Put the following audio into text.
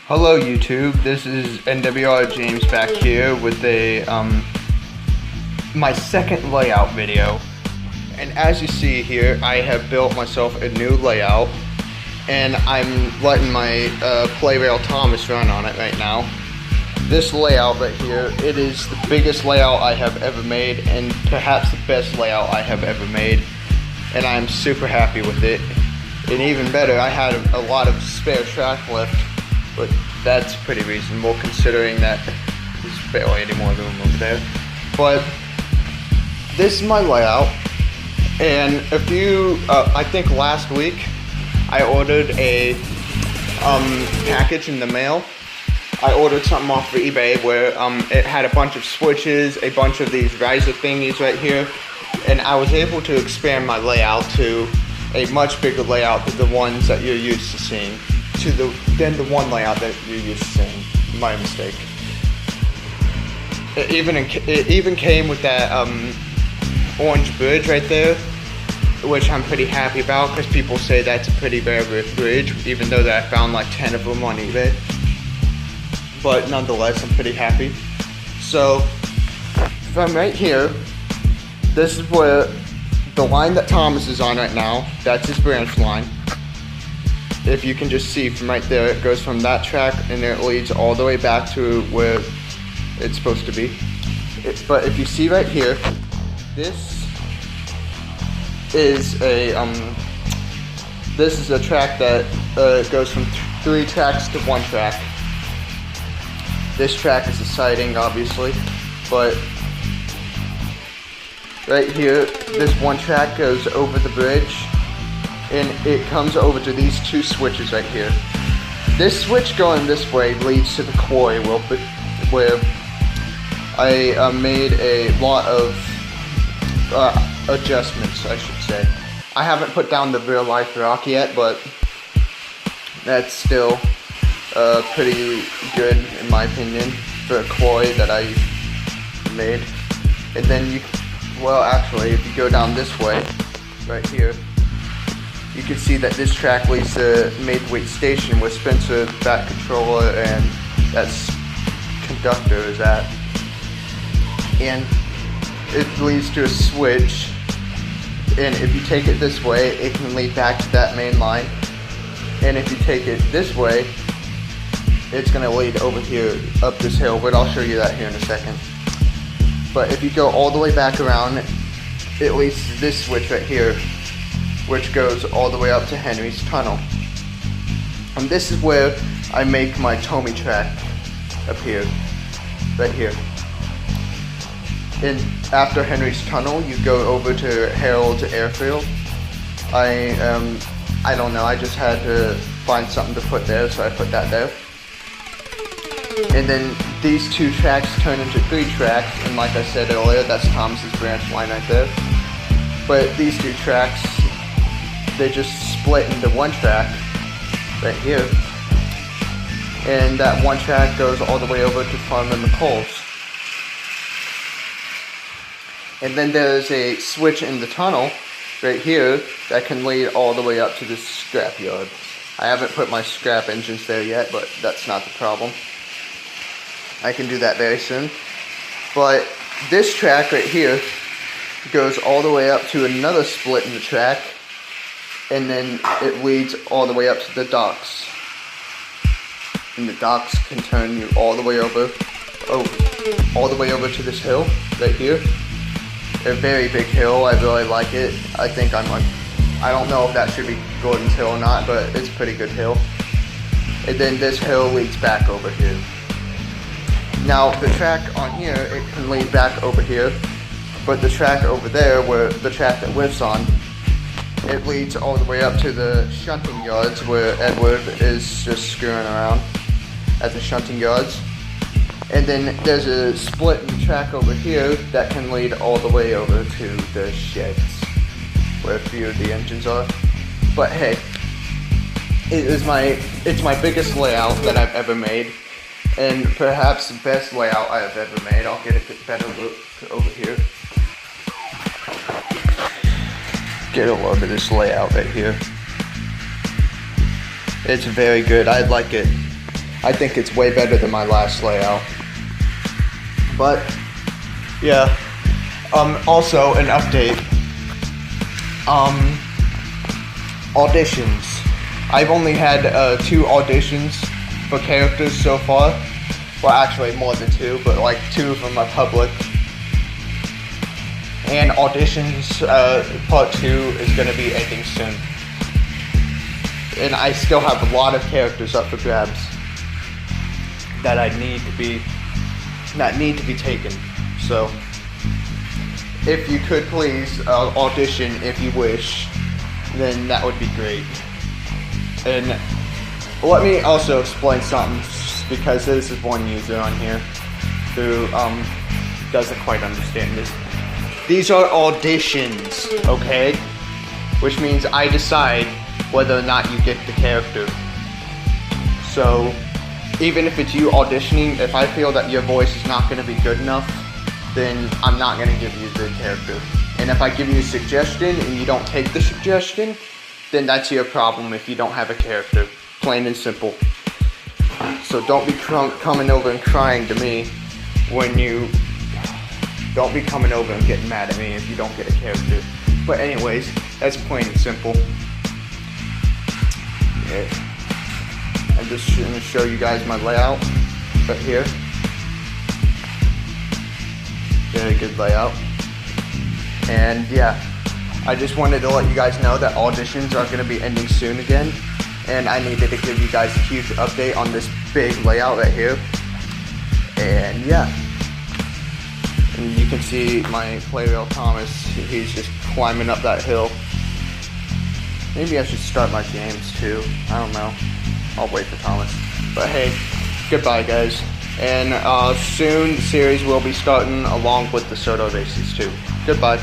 Hello YouTube, this is NWR James back here with my second layout video. And as you see here, I have built myself a new layout and I'm letting my Playrail Thomas run on it right now. This layout right here, it is the biggest layout I have ever made and perhaps the best layout I have ever made. And I'm super happy with it. And even better, I had a lot of spare track left. But that's pretty reasonable considering that there's barely any more room over there. But this is my layout, and I think last week I ordered a package in the mail. I ordered something off of eBay where it had a bunch of switches, a bunch of these riser thingies right here, and I was able to expand my layout to a much bigger layout than the ones that you're used to seeing. Than the one layout that you're used to seeing. My mistake. It even came with that orange bridge right there, which I'm pretty happy about because people say that's a pretty rare bridge, even though that I found like 10 of them on eBay. But nonetheless, I'm pretty happy. So from right here, this is where the line that Thomas is on right now, that's his branch line. If you can just see from right there, it goes from that track and then it leads all the way back to where it's supposed to be. But if you see right here, this is a track that goes from 3 tracks to 1 track. This track is a siding, obviously, but right here, this 1 track goes over the bridge. And it comes over to these 2 switches right here. This switch going this way leads to the quarry where I made a lot of adjustments, I should say. I haven't put down the real life rock yet, but that's still pretty good in my opinion for a quarry that I made. And then actually, if you go down this way, right here, you can see that this track leads to Made-Weight Station where Spencer, that controller, and that conductor is at. And it leads to a switch, and if you take it this way, it can lead back to that main line. And if you take it this way, it's going to lead over here, up this hill, but I'll show you that here in a second. But if you go all the way back around, it leads to this switch right here, which goes all the way up to Henry's Tunnel. And this is where I make my Tommy track up here, right here. And after Henry's Tunnel, you go over to Harold's Airfield. I don't know, I just had to find something to put there, so I put that there. And then these 2 tracks turn into 3 tracks, and like I said earlier, that's Thomas's branch line right there. But these 2 tracks, they just split into 1 track right here, and that 1 track goes all the way over to Farmer McColl's. And then there's a switch in the tunnel right here that can lead all the way up to this scrap yard. I haven't put my scrap engines there yet, but that's not the problem. I can do that very soon. But this track right here goes all the way up to another split in the track, and then it leads all the way up to the docks. And the docks can turn you all the way over to this hill right here. A very big hill. I really like it. I don't know if that should be Gordon's Hill or not, but it's a pretty good hill. And then this hill leads back over here. Now the track on here, it can lead back over here, but the track over there, where the track that Whiff's on, it leads all the way up to the shunting yards where Edward is just screwing around at the shunting yards. And then there's a split in the track over here that can lead all the way over to the sheds where a few of the engines are. But hey, it's my biggest layout that I've ever made, and perhaps the best layout I have ever made. I'll get a better look over here. Get a look at this layout right here. It's very good. I like it. I think it's way better than my last layout. But yeah, also an update. Auditions. I've only had 2 auditions for characters so far. Well, actually more than 2, but like 2 of them are public. And auditions part 2 is going to be ending soon. And I still have a lot of characters up for grabs that need to be taken. So if you could please audition if you wish, then that would be great. And let me also explain something, because this is one user on here who doesn't quite understand this. These are auditions, okay? Which means I decide whether or not you get the character. So even if it's you auditioning, if I feel that your voice is not going to be good enough, then I'm not going to give you the character. And if I give you a suggestion and you don't take the suggestion, then that's your problem if you don't have a character. Plain and simple. So don't be coming over and crying to me when you... Don't be coming over and getting mad at me if you don't get a character. But anyways, that's plain and simple. Yeah. I'm just going to show you guys my layout right here. Very good layout. And yeah, I just wanted to let you guys know that auditions are going to be ending soon again. And I needed to give you guys a huge update on this big layout right here. And yeah. And you can see my player Thomas, he's just climbing up that hill. Maybe I should start my games too. I don't know. I'll wait for Thomas. But hey, goodbye guys. And soon the series will be starting along with the Soto races too. Goodbye.